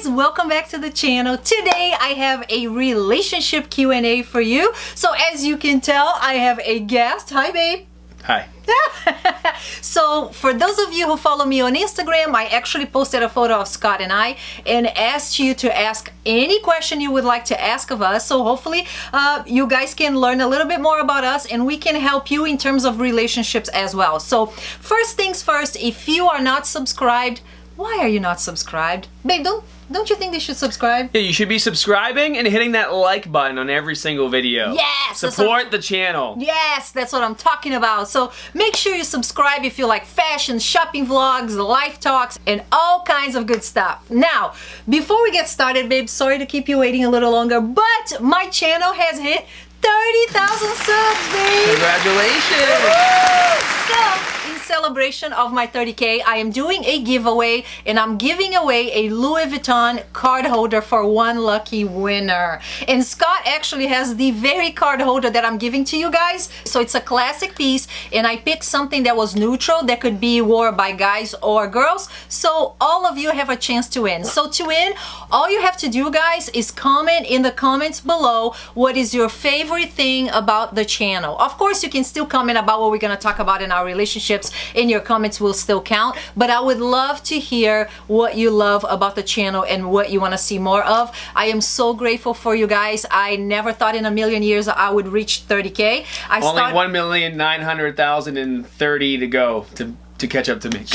guys, welcome back to the channel. Today I have a relationship Q&A for you. So as you can tell, I have a guest. Hi babe. Hi. So for those of you who follow me on Instagram, I actually posted a photo of Scott and I and asked you to ask any question you would like to ask of us. So hopefully you guys can learn a little bit more about us and we can help you in terms of relationships as well. So first things first, if you are not subscribed, why are you not subscribed? Babe, don't you think they should subscribe? Yeah, you should be subscribing and hitting that like button on every single video. Yes! Support the channel. Yes, that's what I'm talking about. So make sure you subscribe if you like fashion, shopping vlogs, life talks, and all kinds of good stuff. Now, before we get started, babe, sorry to keep you waiting a little longer, but my channel has hit 30,000 subs, babe! Congratulations! So, in celebration of my 30K, I am doing a giveaway and I'm giving away a Louis Vuitton card holder for one lucky winner. And Scott actually has the very card holder that I'm giving to you guys. So it's a classic piece and I picked something that was neutral that could be worn by guys or girls. So all of you have a chance to win. So to win, all you have to do, guys, is comment in the comments below what is your favorite thing about the channel. Of course, you can still comment about what we're going to talk about in our relationships, and your comments will still count, but I would love to hear what you love about the channel and what you want to see more of. I am so grateful for you guys. I never thought in a million years I would reach 30K. Only 1,900,030 to go to catch up to me.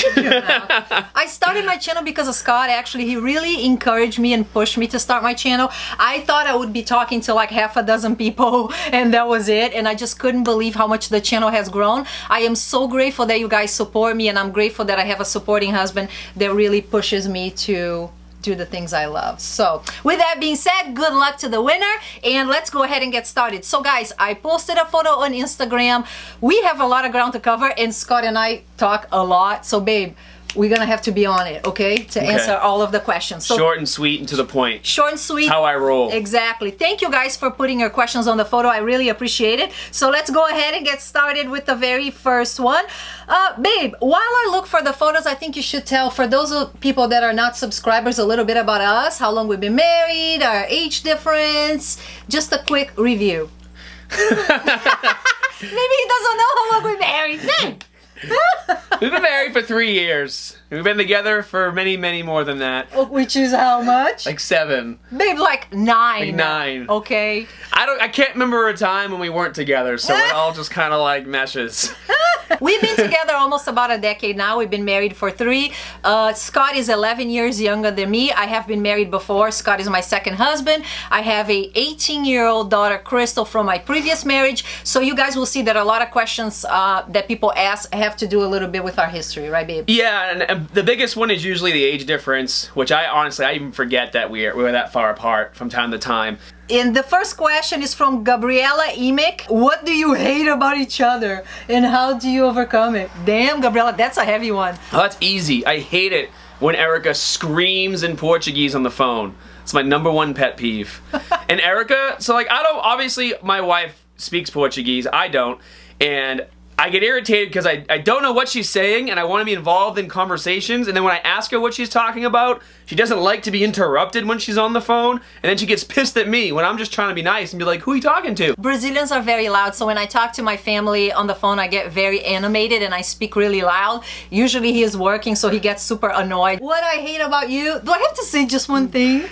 I started my channel because of Scott. Actually, he really encouraged me and pushed me to start my channel. I thought I would be talking to like half a dozen people and that was it, and I just couldn't believe how much the channel has grown. I am so grateful that you guys support me, and I'm grateful that I have a supporting husband that really pushes me to do the things I love. So with that being said, good luck to the winner and let's go ahead and get started. So guys, I posted a photo on Instagram. We have a lot of ground to cover and Scott and I talk a lot. So babe, we're gonna have to be on it, okay? To answer all of the questions. So short and sweet and to the point. Short and sweet. How I roll. Exactly. Thank you guys for putting your questions on the photo. I really appreciate it. So let's go ahead and get started with the very first one. Babe, while I look for the photos, I think you should tell, for those people that are not subscribers, a little bit about us, how long we've been married, our age difference, just a quick review. Maybe he doesn't know how long we're married. We've been married for 3 years. We've been together for many, many more than that. Which is how much? Like 7. Babe, like 9. Like 9. Okay. I can't remember a time when we weren't together, so it all just kind of like meshes. We've been together almost about a decade now. We've been married for 3. Scott is 11 years younger than me. I have been married before. Scott is my second husband. I have a 18-year-old daughter, Crystal, from my previous marriage. So you guys will see that a lot of questions that people ask have to do a little bit with our history, right, babe? Yeah, and the biggest one is usually the age difference, which I even forget that we were that far apart from time to time. And the first question is from Gabriela Emick. What do you hate about each other and how do you overcome it? Damn, Gabriela, that's a heavy one. Oh, that's easy. I hate it when Erica screams in Portuguese on the phone. It's my #1 pet peeve. And Erica, so like obviously my wife speaks Portuguese, I don't, and I get irritated because I don't know what she's saying and I want to be involved in conversations, and then when I ask her what she's talking about, she doesn't like to be interrupted when she's on the phone, and then she gets pissed at me when I'm just trying to be nice and be like, who are you talking to? Brazilians are very loud, so when I talk to my family on the phone, I get very animated and I speak really loud. Usually he is working, so he gets super annoyed. What I hate about you? Do I have to say just one thing?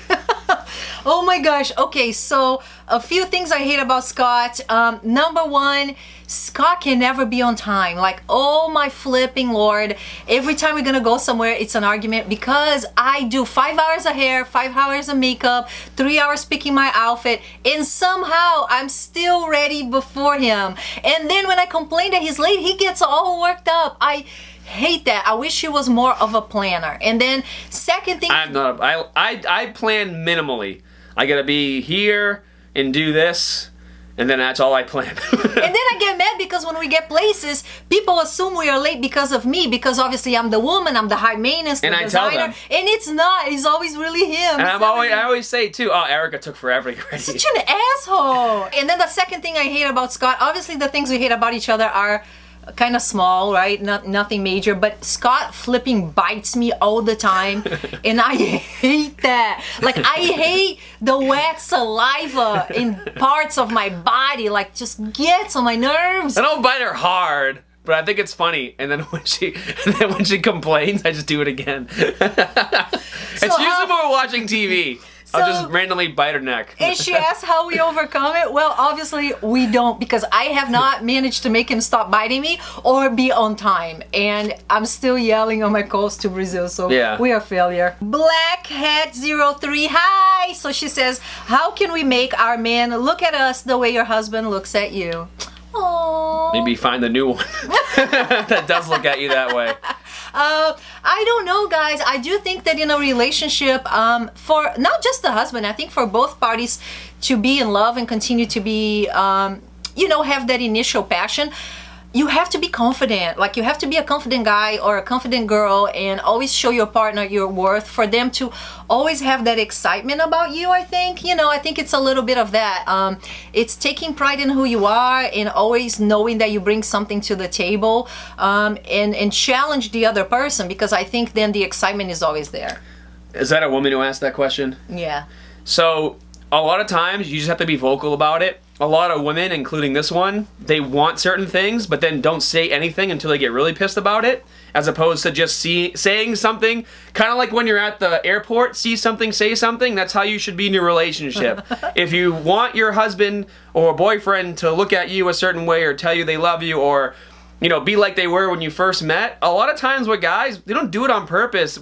Oh my gosh. Okay, so a few things I hate about Scott. #1, Scott can never be on time. Like, oh my flipping Lord. Every time we're gonna go somewhere, it's an argument because I do 5 hours of hair, 5 hours of makeup, 3 hours picking my outfit, and somehow I'm still ready before him. And then when I complain that he's late, he gets all worked up. I hate that. I wish he was more of a planner. And then second thing, I'm not. I plan minimally. I gotta be here and do this, and then that's all I plan. And then I get mad because when we get places, people assume we are late because of me, because obviously I'm the woman, I'm the high maintenance, the designer, I tell them. And it's not. It's always really him. And I always say too, oh, Erica took forever to get ready. Such an asshole. And then the second thing I hate about Scott, obviously the things we hate about each other are kind of small, right? Nothing major, but Scott flipping bites me all the time, and I hate that. Like, I hate the wet saliva in parts of my body, like, just gets on my nerves. I don't bite her hard, but I think it's funny. And then when she complains, I just do it again. It's usually when we're watching TV. I'll just randomly bite her neck. And she asks how we overcome it. Well, obviously we don't, because I have not managed to make him stop biting me or be on time. And I'm still yelling on my calls to Brazil, so we are failure. Blackhat03, hi! So she says, how can we make our men look at us the way your husband looks at you? Aww. Maybe find a new one that does look at you that way. I don't know, guys. I do think that in a relationship, for not just the husband, I think for both parties to be in love and continue to be, you know, have that initial passion, you have to be confident. Like, you have to be a confident guy or a confident girl and always show your partner your worth, for them to always have that excitement about you, I think. You know, I think it's a little bit of that. It's taking pride in who you are and always knowing that you bring something to the table, and challenge the other person, because I think then the excitement is always there. Is that a woman who asked that question? Yeah. So, a lot of times, you just have to be vocal about it. A lot of women, including this one, they want certain things, but then don't say anything until they get really pissed about it, as opposed to just saying something. Kind of like when you're at the airport, see something, say something. That's how you should be in your relationship. If you want your husband or boyfriend to look at you a certain way or tell you they love you, or, you know, be like they were when you first met, a lot of times with guys, they don't do it on purpose.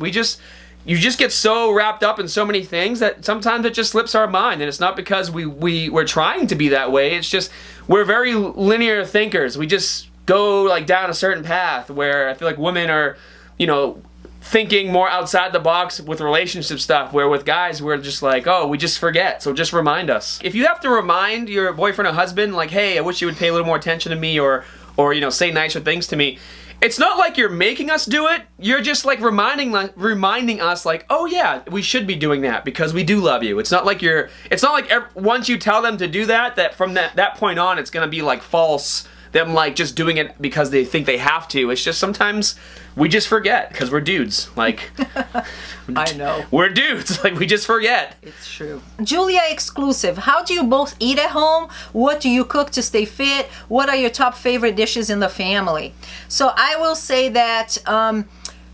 You just get so wrapped up in so many things that sometimes it just slips our mind. And it's not because we're trying to be that way. It's just we're very linear thinkers. We just go like down a certain path, where I feel like women are, you know, thinking more outside the box with relationship stuff, where with guys we're just like, oh, we just forget, so just remind us. If you have to remind your boyfriend or husband, like, hey, I wish you would pay a little more attention to me, or you know, say nicer things to me, it's not like you're making us do it. You're just like reminding us, like, oh yeah, we should be doing that because we do love you. It's not like once you tell them to do that from that point on, it's gonna be like false, them like just doing it because they think they have to. It's just sometimes we just forget, because we're dudes. Like, I know. We're dudes. Like, we just forget. It's true. Julia exclusive. How do you both eat at home? What do you cook to stay fit? What are your top favorite dishes in the family? So I will say that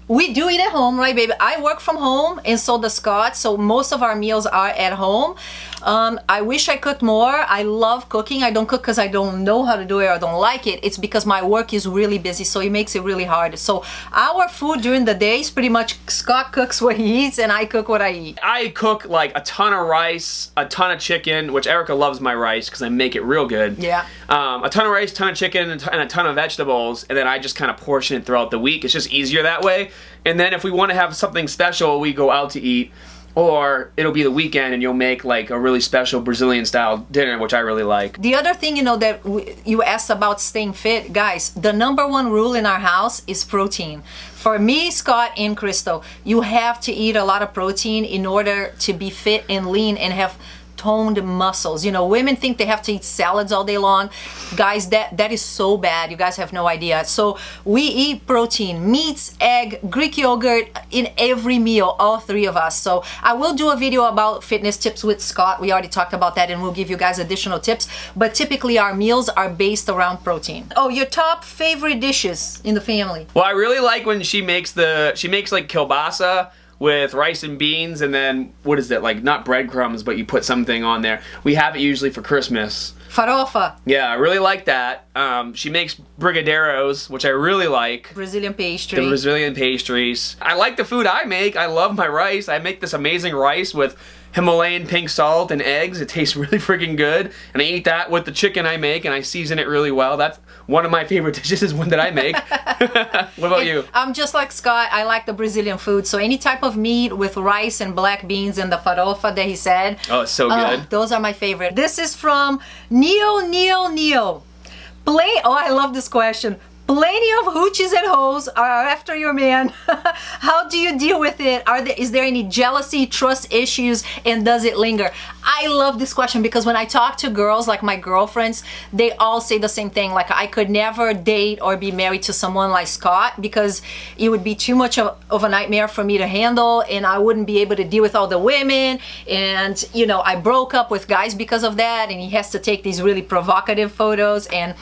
we do eat at home, right, baby? I work from home, and so does Scott. So most of our meals are at home. I wish I cooked more. I love cooking. I don't cook because I don't know how to do it or don't like it. It's because my work is really busy, so it makes it really hard. So our food during the day is pretty much Scott cooks what he eats and I cook what I eat. I cook like a ton of rice, a ton of chicken, which Erica loves my rice because I make it real good. Yeah. A ton of rice, ton of chicken, and a ton of vegetables, and then I just kind of portion it throughout the week. It's just easier that way. And then if we want to have something special, we go out to eat. Or it'll be the weekend and you'll make like a really special Brazilian style dinner, which I really like. The other thing, you know, that you asked about staying fit, guys, the #1 rule in our house is protein. For me, Scott, and Crystal, you have to eat a lot of protein in order to be fit and lean and have toned muscles. You know, women think they have to eat salads all day long. Guys, that is so bad. You guys have no idea. So we eat protein, meats, egg, Greek yogurt in every meal, all three of us. So I will do a video about fitness tips with Scott. We already talked about that, and we'll give you guys additional tips. But typically our meals are based around protein. Oh, your top favorite dishes in the family? Well, I really like when she makes like kielbasa with rice and beans, and then, what is it, like, not breadcrumbs, but you put something on there. We have it usually for Christmas. Farofa. Yeah, I really like that. She makes brigadeiros, which I really like. Brazilian pastry. The Brazilian pastries. I like the food I make. I love my rice. I make this amazing rice with Himalayan pink salt and eggs. It tastes really freaking good. And I eat that with the chicken I make, and I season it really well. That's one of my favorite dishes, is one that I make. What about you? I'm just like Scott. I like the Brazilian food. So any type of meat with rice and black beans and the farofa that he said. Oh, it's so good. Those are my favorite. This is from Neo. Oh, I love this question. plenty of hoochies and hoes are after your man. How do you deal with it? Is there any jealousy, trust issues, and does it linger? I love this question because when I talk to girls, like my girlfriends, they all say the same thing. Like, I could never date or be married to someone like Scott because it would be too much of a nightmare for me to handle, and I wouldn't be able to deal with all the women. And, you know, I broke up with guys because of that, and he has to take these really provocative photos, and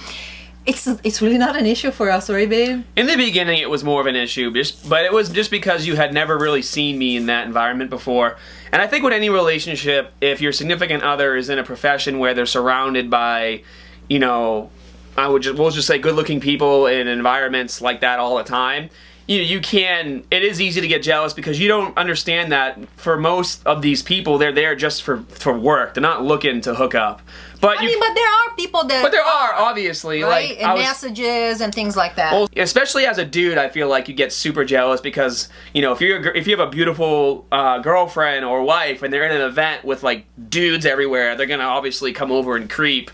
it's really not an issue for us, right, babe? In the beginning, it was more of an issue, but it was just because you had never really seen me in that environment before. And I think with any relationship, if your significant other is in a profession where they're surrounded by, you know, we'll just say good-looking people in environments like that all the time, it is easy to get jealous because you don't understand that for most of these people, they're there just for work. They're not looking to hook up. But but there are people that But there are, obviously. Right? Like, and messages and things like that. Well, especially as a dude, I feel like you get super jealous because, you know, if you have a beautiful girlfriend or wife and they're in an event with, like, dudes everywhere, they're going to obviously come over and creep.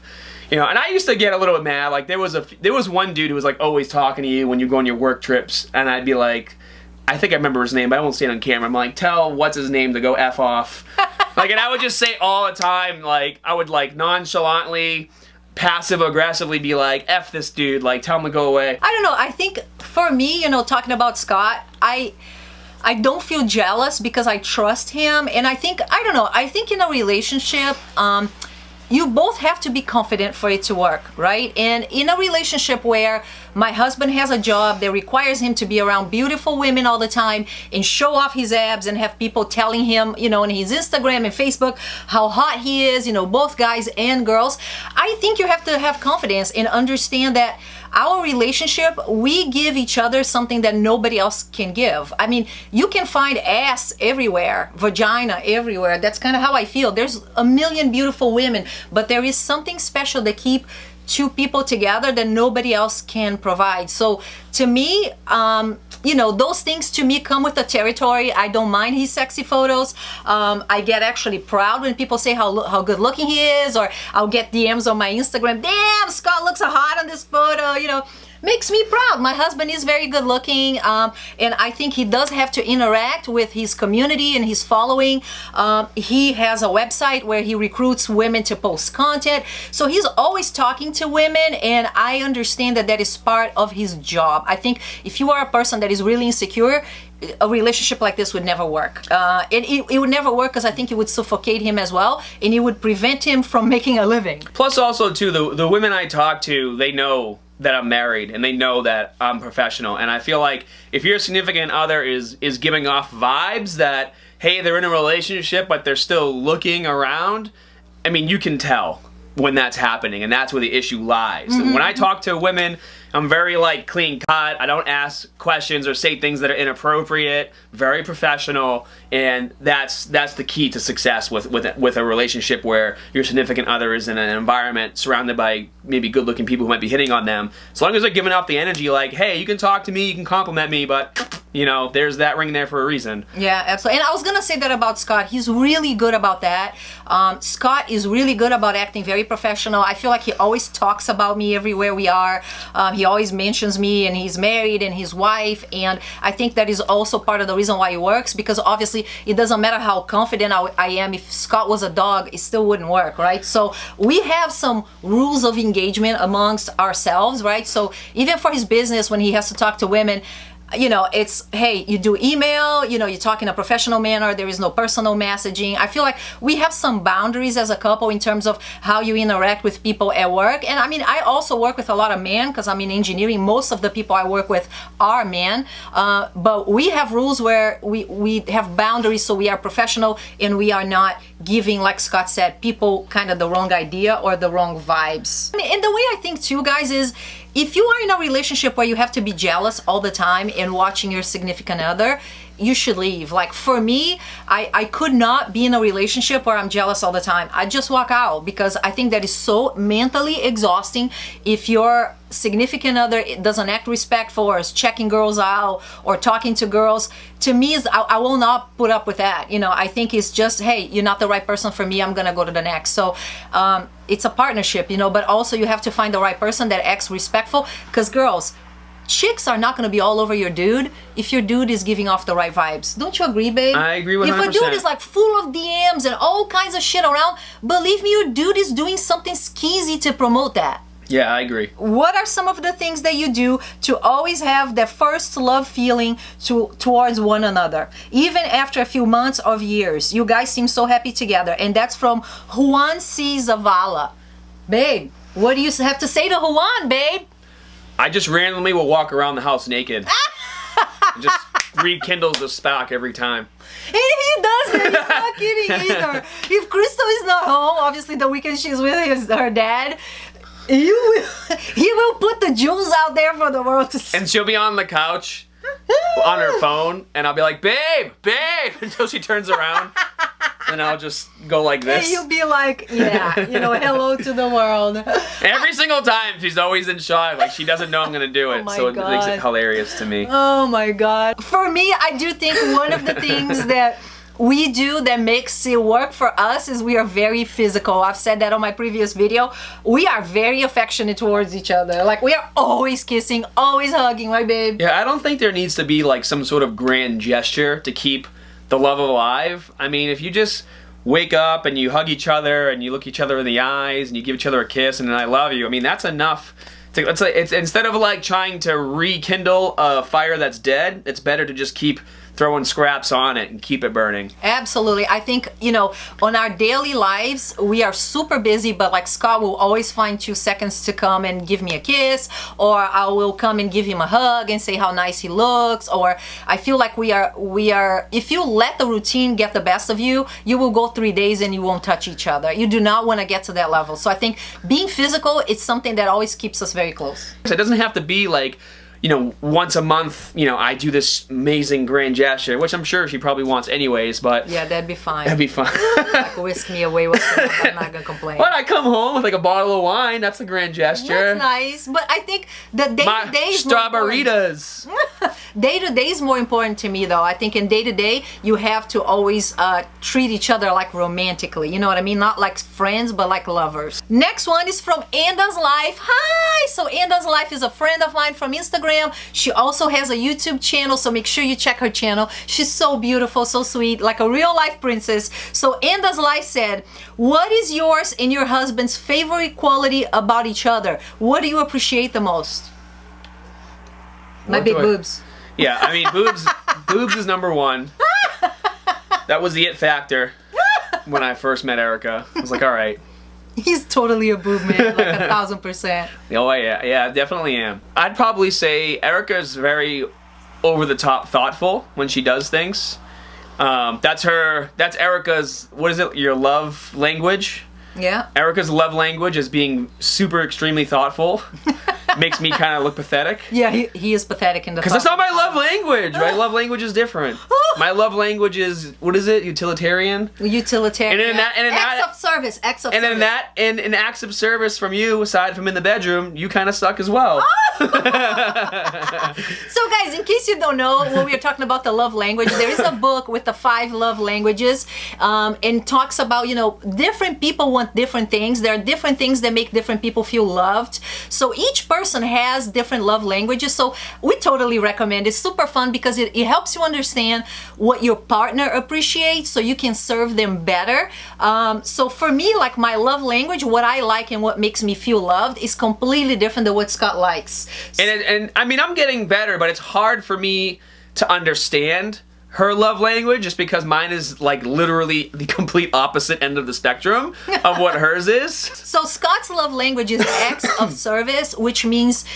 You know, and I used to get a little bit mad. Like, there was one dude who was, like, always talking to you when you go on your work trips, and I'd be like, I think I remember his name, but I won't say it on camera. I'm like, tell what's his name to go F off. Like, and I would just say all the time, like, I would, like, nonchalantly, passive-aggressively be like, F this dude, like, tell him to go away. I don't know. I think for me, you know, talking about Scott, I don't feel jealous because I trust him, and I think in a relationship, you both have to be confident for it to work, right? And in a relationship where my husband has a job that requires him to be around beautiful women all the time and show off his abs and have people telling him, you know, on his Instagram and Facebook how hot he is, you know, both guys and girls, I think you have to have confidence and understand that our relationship, we give each other something that nobody else can give. I mean, you can find ass everywhere, vagina everywhere. That's kind of how I feel. There's a million beautiful women, but there is something special that keep two people together that nobody else can provide. So to me, you know, those things to me come with the territory. I don't mind his sexy photos. I get actually proud when people say how good looking he is, or I'll get DMs on my Instagram. Damn, Scott looks so hot on this photo, you know. Makes me proud. My husband is very good looking, and I think he does have to interact with his community and his following. He has a website where he recruits women to post content, so he's always talking to women, and I understand that that is part of his job. I think if you are a person that is really insecure, a relationship like this would never work. It would never work because I think it would suffocate him as well, and it would prevent him from making a living. Plus also, too, the women I talk to, they know that I'm married and they know that I'm professional, and I feel like if your significant other is giving off vibes that, hey, they're in a relationship but they're still looking around, I mean, you can tell when that's happening, and that's where the issue lies. Mm-hmm. When I talk to women, I'm very, like, clean cut. I don't ask questions or say things that are inappropriate. Very professional, and that's the key to success with a relationship where your significant other is in an environment surrounded by maybe good-looking people who might be hitting on them. As long as they're giving off the energy, like, hey, you can talk to me, you can compliment me, but, you know, there's that ring there for a reason. Yeah, absolutely. And I was gonna say that about Scott. He's really good about that. Scott is really good about acting very professional. I feel like he always talks about me everywhere we are. He always mentions me, and he's married and his wife, and I think that is also part of the reason why it works, because obviously it doesn't matter how confident I am. If Scott was a dog, it still wouldn't work, right? So we have some rules of engagement amongst ourselves, right? So even for his business, when he has to talk to women, you know, it's, hey, you do email, you know, you talk in a professional manner, there is no personal messaging. I feel like we have some boundaries as a couple in terms of how you interact with people at work. And I mean, I also work with a lot of men because I'm in engineering. Most of the people I work with are men, but we have rules where we have boundaries, so we are professional and we are not giving, like Scott said, people kind of the wrong idea or the wrong vibes. And the way I think too, guys, is if you are in a relationship where you have to be jealous all the time and watching your significant other, you should leave. Like for me, I could not be in a relationship where I'm jealous all the time. I just walk out, because I think that is so mentally exhausting. If your significant other doesn't act respectful or is checking girls out or talking to girls, to me, I will not put up with that. You know, I think it's just, hey, you're not the right person for me, I'm gonna go to the next. So it's a partnership, you know, but also you have to find the right person that acts respectful, because girls, chicks are not going to be all over your dude if your dude is giving off the right vibes. Don't you agree, babe? I agree with 100%. If a dude is like full of DMs and all kinds of shit around, believe me, your dude is doing something skeezy to promote that. Yeah, I agree. What are some of the things that you do to always have that first love feeling towards one another, even after a few months or years? You guys seem so happy together, and that's from Juan C. Zavala. Babe, what do you have to say to Juan, babe? I just randomly will walk around the house naked. It just rekindles the spark every time. And he does it. He's not kidding either. If Crystal is not home, obviously the weekend she's with her dad, he will put the jewels out there for the world to see. And she'll be on the couch on her phone, and I'll be like, babe, until she turns around. And I'll just go like this. And you'll be like, yeah, hello to the world. Every single time, she's always in shock. Like, she doesn't know I'm going to do it. my So it God. makes it hilarious to me. Oh my God. For me, I do think one of the things that we do that makes it work for us is we are very physical. I've said that on my previous video. We are very affectionate towards each other. Like, we are always kissing, always hugging, right, babe? Yeah, I don't think there needs to be, like, some sort of grand gesture to keep the love alive. I mean, if you just wake up and you hug each other and you look each other in the eyes and you give each other a kiss and an I love you, I mean, that's enough. It's instead of like trying to rekindle a fire that's dead, it's better to just keep throwing scraps on it and keep it burning. Absolutely. I think, on our daily lives, we are super busy, but like Scott will always find 2 seconds to come and give me a kiss, or I will come and give him a hug and say how nice he looks, or I feel like we are, if you let the routine get the best of you, you will go 3 days and you won't touch each other. You do not want to get to that level. So I think being physical, it's something that always keeps us very close. It doesn't have to be like, once a month, I do this amazing grand gesture, which I'm sure she probably wants anyways, but... Yeah, that'd be fine. That'd be fine. Like, whisk me away with them. I'm not gonna complain. When I come home with like a bottle of wine, that's a grand gesture. That's nice, but I think the day-to-day is more important. Strawberritas. Day-to-day is more important to me, though. I think in day-to-day, you have to always treat each other like romantically. You know what I mean? Not like friends, but like lovers. Next one is from Anda's Life. Hi! So Anda's Life is a friend of mine from Instagram. She also has a YouTube channel, so make sure you check her channel. She's so beautiful, so sweet, like a real life princess. So Anda's Life said, what is yours and your husband's favorite quality about each other? What do you appreciate the most? My big boobs. Yeah, I mean, boobs is number one. That was the it factor when I first met Erica. I was like, all right. He's totally a boob man, like 1,000%. Oh yeah, I definitely am. I'd probably say Erica's very over the top thoughtful when she does things. That's Erica's, what is it, your love language? Yeah. Erica's love language is being super extremely thoughtful. Makes me kind of look pathetic. Yeah, he is pathetic in the because that's not my love language. My love language is different. My love language is, what is it? Utilitarian. Utilitarian. And acts of service. And then in acts of service from you, aside from in the bedroom, you kind of suck as well. So guys, in case you don't know, when we are talking about the love language, there is a book with the 5 love languages, and talks about, different people want different things. There are different things that make different people feel loved. So each person has different love languages. So we totally recommend it. It's super fun because it helps you understand what your partner appreciates so you can serve them better. So for me, like my love language, what I like and what makes me feel loved is completely different than what Scott likes. And I mean, I'm getting better, but it's hard for me to understand her love language just because mine is like literally the complete opposite end of the spectrum of what hers is. So Scott's love language is acts of service, which means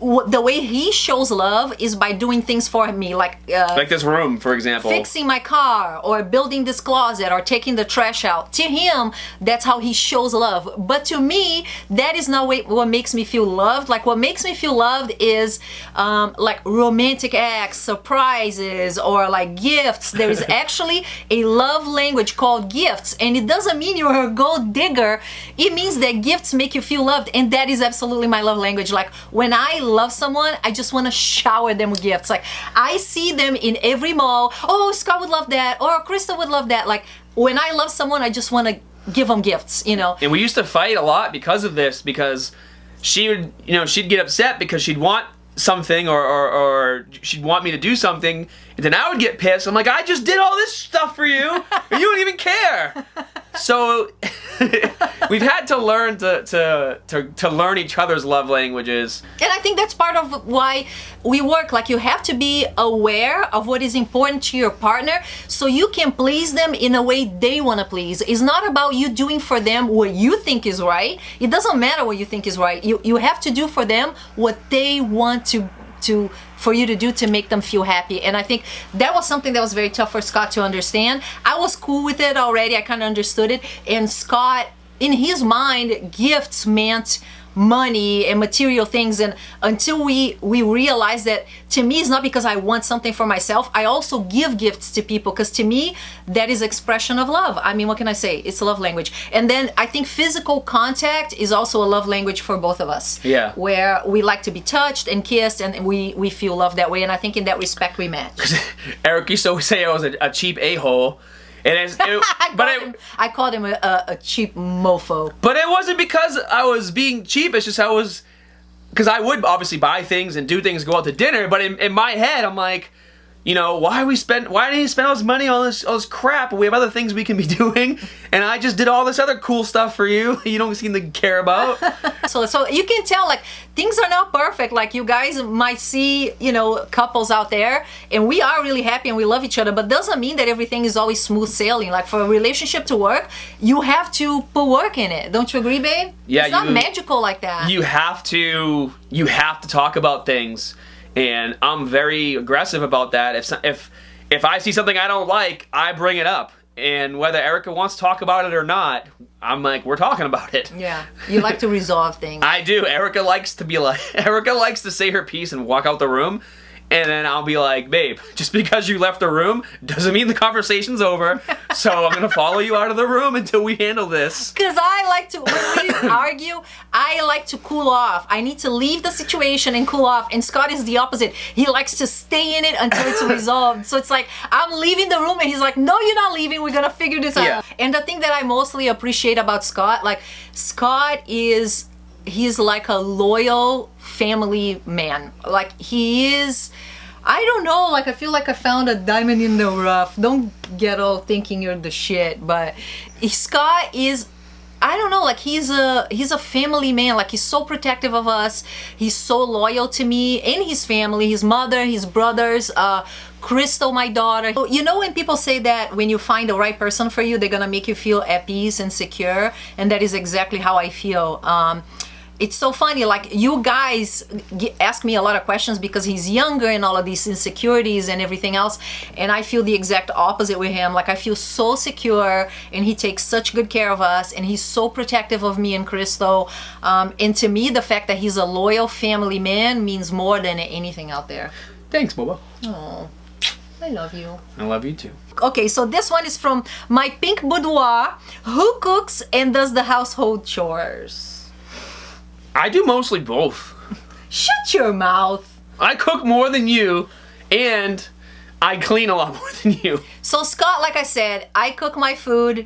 the way he shows love is by doing things for me, like this room, for example. Fixing my car, or building this closet, or taking the trash out. To him, that's how he shows love. But to me, that is not what makes me feel loved. Like what makes me feel loved is like romantic acts, surprises, or like gifts. There is actually a love language called gifts, and it doesn't mean you're a gold digger. It means that gifts make you feel loved, and that is absolutely my love language. Like when I love someone, I just want to shower them with gifts. Like I see them in every mall. Oh, Scott would love that, or Krista would love that. Like when I love someone, I just want to give them gifts, And we used to fight a lot because of this, because she would, she'd get upset because she'd want something or she'd want me to do something, and then I would get pissed. I'm like, I just did all this stuff for you, and you don't even care. So we've had to learn to learn each other's love languages. And I think that's part of why we work. Like, you have to be aware of what is important to your partner so you can please them in a way they want to please. It's not about you doing for them what you think is right. It doesn't matter what you think is right. You have to do for them what they want to for you to do to make them feel happy. And I think that was something that was very tough for Scott to understand. I was cool with it already. I kind of understood it. And Scott, in his mind, gifts meant money and material things, and until we realize that, to me, it's not because I want something for myself. I also give gifts to people because, to me, that is expression of love. I mean, what can I say? It's a love language. And then I think physical contact is also a love language for both of us. Yeah. Where we like to be touched and kissed, and we feel love that way. And I think in that respect we match. Eric used to always say I was a cheap a-hole. I called him a cheap mofo. But it wasn't because I was being cheap. It's just because I would obviously buy things and do things, go out to dinner. But in my head, I'm like, you know, why did he spend all this money on all this crap? We have other things we can be doing, and I just did all this other cool stuff for you. You don't seem to care about. So you can tell, like, things are not perfect. Like, you guys might see, you know, couples out there, and we are really happy and we love each other, but doesn't mean that everything is always smooth sailing. Like, for a relationship to work, you have to put work in it. Don't you agree, babe? Yeah, it's not magical like that. You have to talk about things. And I'm very aggressive about that. If I see something I don't like, I bring it up. And whether Erica wants to talk about it or not, I'm like, we're talking about it. Yeah, you like to resolve things. I do. Erica likes to say her piece and walk out the room. And then I'll be like, babe, just because you left the room doesn't mean the conversation's over. So I'm going to follow you out of the room until we handle this. Because I like to, when we argue, I like to cool off. I need to leave the situation and cool off. And Scott is the opposite. He likes to stay in it until it's resolved. So it's like, I'm leaving the room and he's like, no, you're not leaving. We're going to figure this out. And the thing that I mostly appreciate about Scott, like, Scott is... he's like a loyal family man. Like, he is, I don't know, like, I feel like I found a diamond in the rough. Don't get all thinking you're the shit, but Scott is, I don't know, like, he's a family man. Like, he's so protective of us. He's so loyal to me and his family, his mother, his brothers, Crystal, my daughter. You know, when people say that when you find the right person for you, they're gonna make you feel at peace and secure, and that is exactly how I feel. It's so funny, like, you guys ask me a lot of questions because he's younger and all of these insecurities and everything else, and I feel the exact opposite with him. Like, I feel so secure, and he takes such good care of us, and he's so protective of me and Crystal. And to me, the fact that he's a loyal family man means more than anything out there. Thanks, Boba. Oh, I love you. I love you too. Okay, so this one is from my pink boudoir. Who cooks and does the household chores? I do mostly both. Shut your mouth. I cook more than you, and I clean a lot more than you. So Scott, like I said, I cook my food,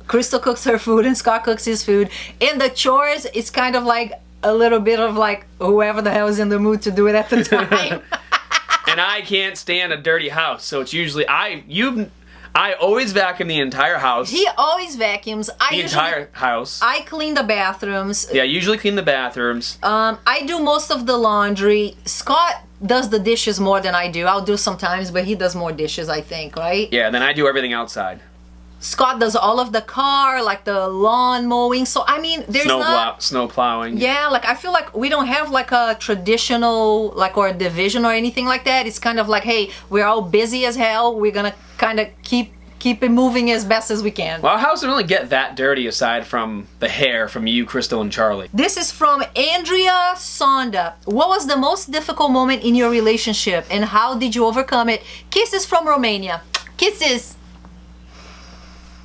Crystal cooks her food, and Scott cooks his food. And the chores, it's kind of like a little bit of like whoever the hell is in the mood to do it at the time. And I can't stand a dirty house, so it's usually I always vacuum the entire house. He always vacuums. The entire house. I clean the bathrooms. Yeah, I usually clean the bathrooms. I do most of the laundry. Scott does the dishes more than I do. I'll do sometimes, but he does more dishes, I think, right? Yeah, and then I do everything outside. Scott does all of the car, like the lawn mowing. So, I mean, there's snow plowing. Yeah, like, I feel like we don't have like a traditional, like, or a division or anything like that. It's kind of like, hey, we're all busy as hell. We're gonna kind of keep it moving as best as we can. Well, our house doesn't really get that dirty aside from the hair from you, Crystal, and Charlie. This is from Andrea Sonda. What was the most difficult moment in your relationship and how did you overcome it? Kisses from Romania. Kisses.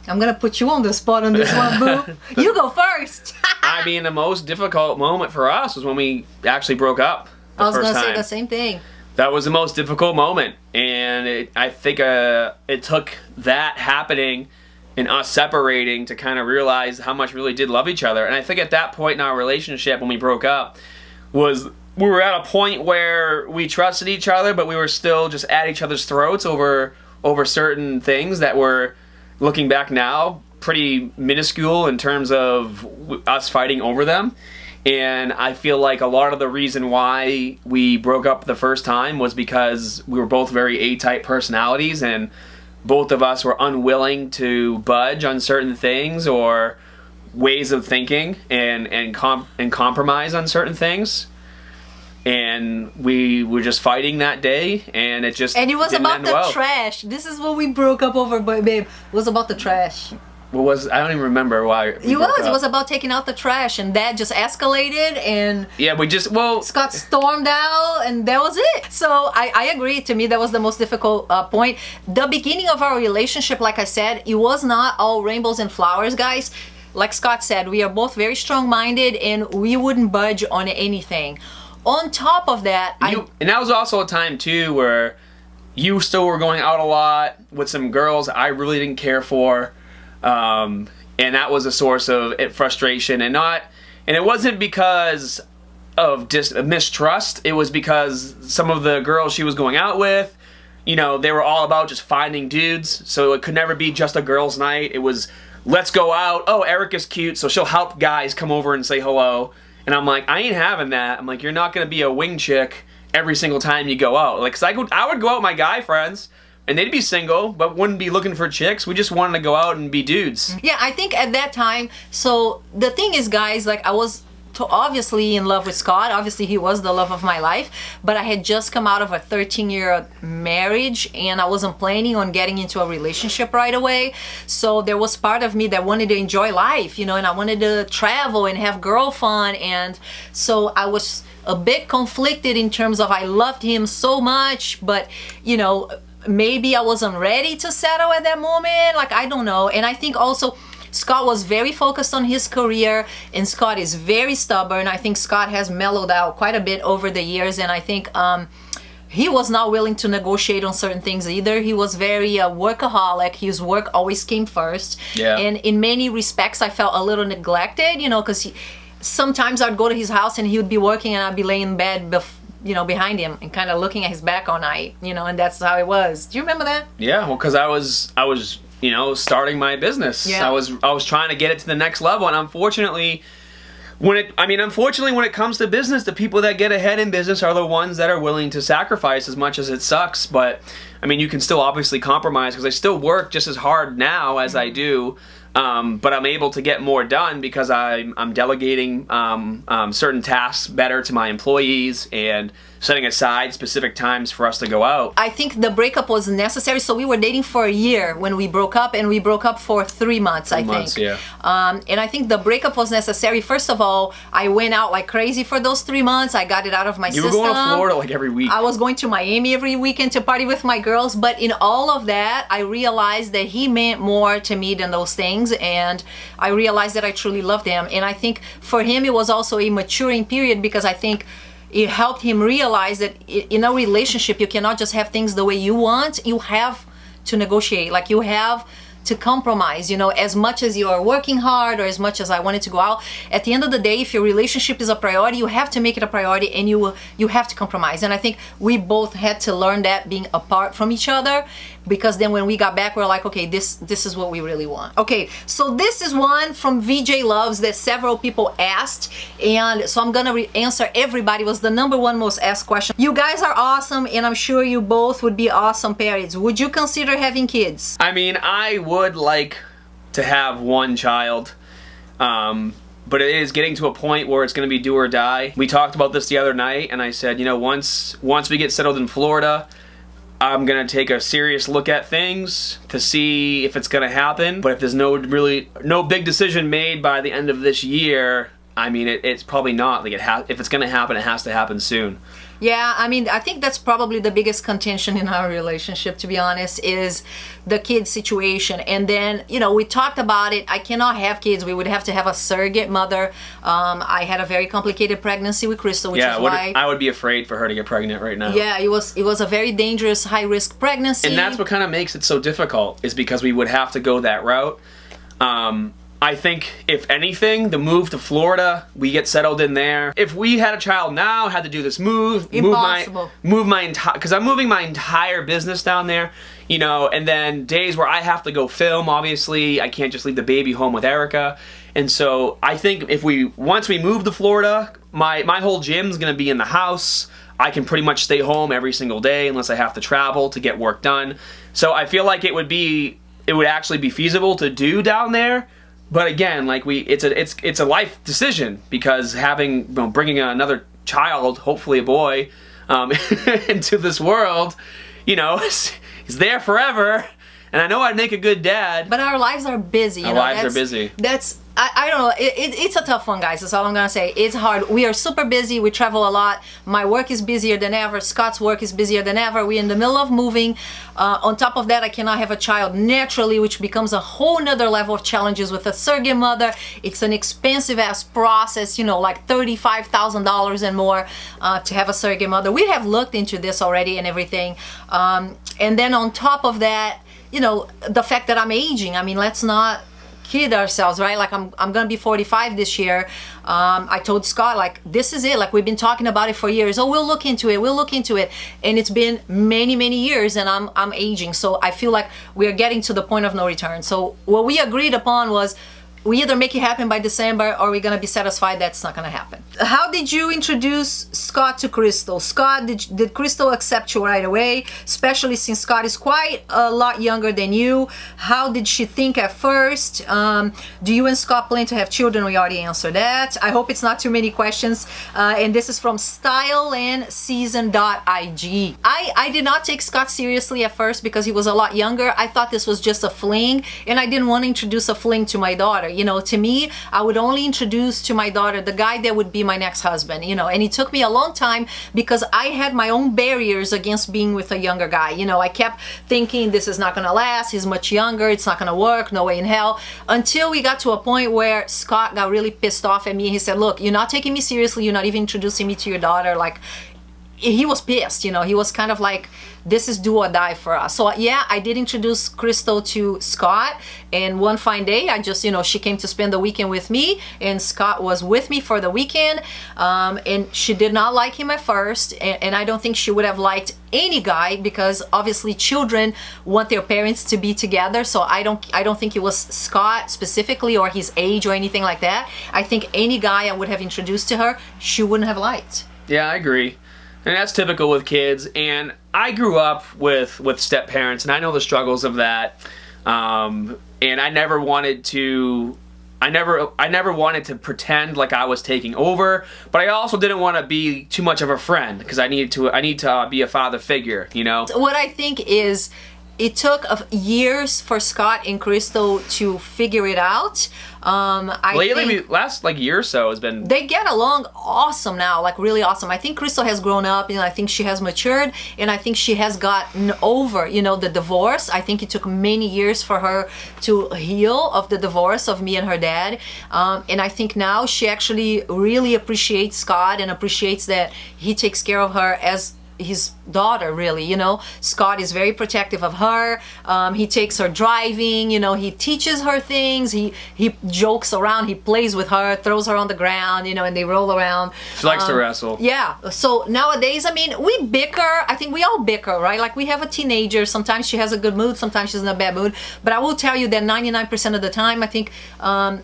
I'm gonna put you on the spot on this one, boo. You go first. I mean, the most difficult moment for us was when we actually broke up the I was first gonna say time. the same thing. That was the most difficult moment, and I think it took that happening and us separating to kind of realize how much we really did love each other. And I think at that point in our relationship, when we broke up, was we were at a point where we trusted each other, but we were still just at each other's throats over certain things that were, looking back now, pretty minuscule in terms of us fighting over them. And I feel like a lot of the reason why we broke up the first time was because we were both very A-type personalities, and both of us were unwilling to budge on certain things or ways of thinking and compromise on certain things. And we were just fighting that day, and it just And it was didn't about end the well. trash. This is what we broke up over, babe. It was about the trash. I don't even remember why. It was about taking out the trash, and that just escalated, and Yeah, Scott stormed out, and that was it. So I agree. To me, that was the most difficult point. The beginning of our relationship, like I said, it was not all rainbows and flowers, guys. Like Scott said, we are both very strong-minded, and we wouldn't budge on anything. On top of that, and that was also a time too where you still were going out a lot with some girls I really didn't care for. And that was a source of frustration, and it wasn't because of mistrust. It was because some of the girls she was going out with, they were all about just finding dudes. So it could never be just a girls' night. It was, let's go out. Oh, Erica's cute, so she'll help guys come over and say hello. And I'm like, I ain't having that. I'm like, you're not gonna be a wing chick every single time you go out. Like, 'cause I would go out with my guy friends, and they'd be single, but wouldn't be looking for chicks. We just wanted to go out and be dudes. Yeah, I think at that time, so the thing is, guys, like I was obviously in love with Scott. Obviously, he was the love of my life, but I had just come out of a 13-year marriage, and I wasn't planning on getting into a relationship right away. So there was part of me that wanted to enjoy life, and I wanted to travel and have girl fun. And so I was a bit conflicted in terms of I loved him so much, but, maybe I wasn't ready to settle at that moment. Like, I don't know. And I think also Scott was very focused on his career, and Scott is very stubborn. I think Scott has mellowed out quite a bit over the years, and I think he was not willing to negotiate on certain things either. He was very workaholic. His work always came first. Yeah. And in many respects, I felt a little neglected, because sometimes I'd go to his house and he would be working, and I'd be laying in bed behind him and kind of looking at his back all night, and that's how it was. Do you remember that? Yeah, well, because I was starting my business. Yeah. I was trying to get it to the next level, and unfortunately, when it comes to business, the people that get ahead in business are the ones that are willing to sacrifice as much as it sucks. But you can still obviously compromise, because I still work just as hard now as I do. But I'm able to get more done because I'm delegating certain tasks better to my employees and setting aside specific times for us to go out. I think the breakup was necessary. So we were dating for a year when we broke up, and we broke up for 3 months, I think. Yeah. And I think the breakup was necessary. First of all, I went out like crazy for those 3 months. I got it out of my system. You were going to Florida like every week. I was going to Miami every weekend to party with my girls. But in all of that, I realized that he meant more to me than those things. And I realized that I truly loved him. And I think for him, it was also a maturing period, because I think it helped him realize that in a relationship, you cannot just have things the way you want. You have to negotiate. Like, you have to compromise, as much as you are working hard, or as much as I wanted to go out. At the end of the day, if your relationship is a priority, you have to make it a priority, and you have to compromise. And I think we both had to learn that being apart from each other, because then when we got back, we're like, okay, this is what we really want. Okay, so this is one from VJ Loves that several people asked, and so I'm gonna answer everybody. It was the #1 most asked question. You guys are awesome, and I'm sure you both would be awesome parents. Would you consider having kids? I would like to have one child, but it is getting to a point where it's going to be do or die. We talked about this the other night, and I said, once we get settled in Florida, I'm going to take a serious look at things to see if it's going to happen. But if there's no big decision made by the end of this year, it's probably not. Like, if it's going to happen, it has to happen soon. Yeah, I think that's probably the biggest contention in our relationship, to be honest, is the kid situation. And then, we talked about it. I cannot have kids. We would have to have a surrogate mother. I had a very complicated pregnancy with Crystal, which is why I would be afraid for her to get pregnant right now. Yeah, it was a very dangerous, high-risk pregnancy. And that's what kind of makes it so difficult, is because we would have to go that route. I think, if anything, the move to Florida, we get settled in there. If we had a child now, had to do this move, Impossible. move my entire, because I'm moving my entire business down there, you know, and then days where I have to go film, obviously, I can't just leave the baby home with Erica. And so I think once we move to Florida, my whole gym's gonna be in the house. I can pretty much stay home every single day unless I have to travel to get work done. So I feel like it would actually be feasible to do down there. But again, like it's a life decision, because bringing another child, hopefully a boy, into this world, you know, is there forever. And I know I'd make a good dad. But our lives are busy. Our lives are busy. I don't know. It's a tough one, guys. That's all I'm gonna say. It's hard. We are super busy. We travel a lot. My work is busier than ever. Scott's work is busier than ever. We're in the middle of moving. On top of that, I cannot have a child naturally, which becomes a whole nother level of challenges with a surrogate mother. It's an expensive ass process, you know, like $35,000 and more to have a surrogate mother. We have looked into this already and everything. And then on top of that, you know, the fact that I'm aging. I mean, let's not kid ourselves, right? Like I'm gonna be 45 this year. I told Scott, like, this is it. Like, we've been talking about it for years. Oh, we'll look into it. And it's been many years, and I'm aging. So I feel like we are getting to the point of no return. So what we agreed upon was, we either make it happen by December, or we're gonna be satisfied that's not gonna happen. How did you introduce Scott to Crystal? Scott, did Crystal accept you right away? Especially since Scott is quite a lot younger than you. How did she think at first? Do you and Scott plan to have children? We already answered that. I hope it's not too many questions. And this is from styleandseason.ig. I did not take Scott seriously at first because he was a lot younger. I thought this was just a fling, and I didn't want to introduce a fling to my daughter. You know, to me, I would only introduce to my daughter the guy that would be my next husband, you know, and it took me a long time because I had my own barriers against being with a younger guy. You know, I kept thinking, this is not gonna last, he's much younger, it's not gonna work, no way in hell, until we got to a point where Scott got really pissed off at me. He said, look, you're not taking me seriously, you're not even introducing me to your daughter. Like, he was pissed, you know, he was kind of like, this is do or die for us. So yeah, I did introduce Crystal to Scott, and one fine day, I just, you know, she came to spend the weekend with me, and Scott was with me for the weekend, and she did not like him at first, and I don't think she would have liked any guy, because obviously children want their parents to be together. So I don't think it was Scott specifically or his age or anything like that. I think any guy I would have introduced to her, she wouldn't have liked. Yeah, I agree. And that's typical with kids. And I grew up with step parents, and I know the struggles of that. And I never wanted to. I never wanted to pretend like I was taking over, but I also didn't want to be too much of a friend, because I need to be a father figure, you know. What I think is, it took years for Scott and Crystal to figure it out. Lately, last like year or so has been. They get along awesome now, like really awesome. I think Crystal has grown up, and I think she has matured, and I think she has gotten over, you know, the divorce. I think it took many years for her to heal of the divorce of me and her dad. And I think now she actually really appreciates Scott and appreciates that he takes care of her as his daughter, really, you know. Scott is very protective of her. He takes her driving, you know, he teaches her things, he jokes around, he plays with her, throws her on the ground, you know, and they roll around. She likes to wrestle. Yeah, so nowadays, I mean, we bicker. I think we all bicker, right? Like, we have a teenager, sometimes she has a good mood, sometimes she's in a bad mood, but I will tell you that 99% of the time, I think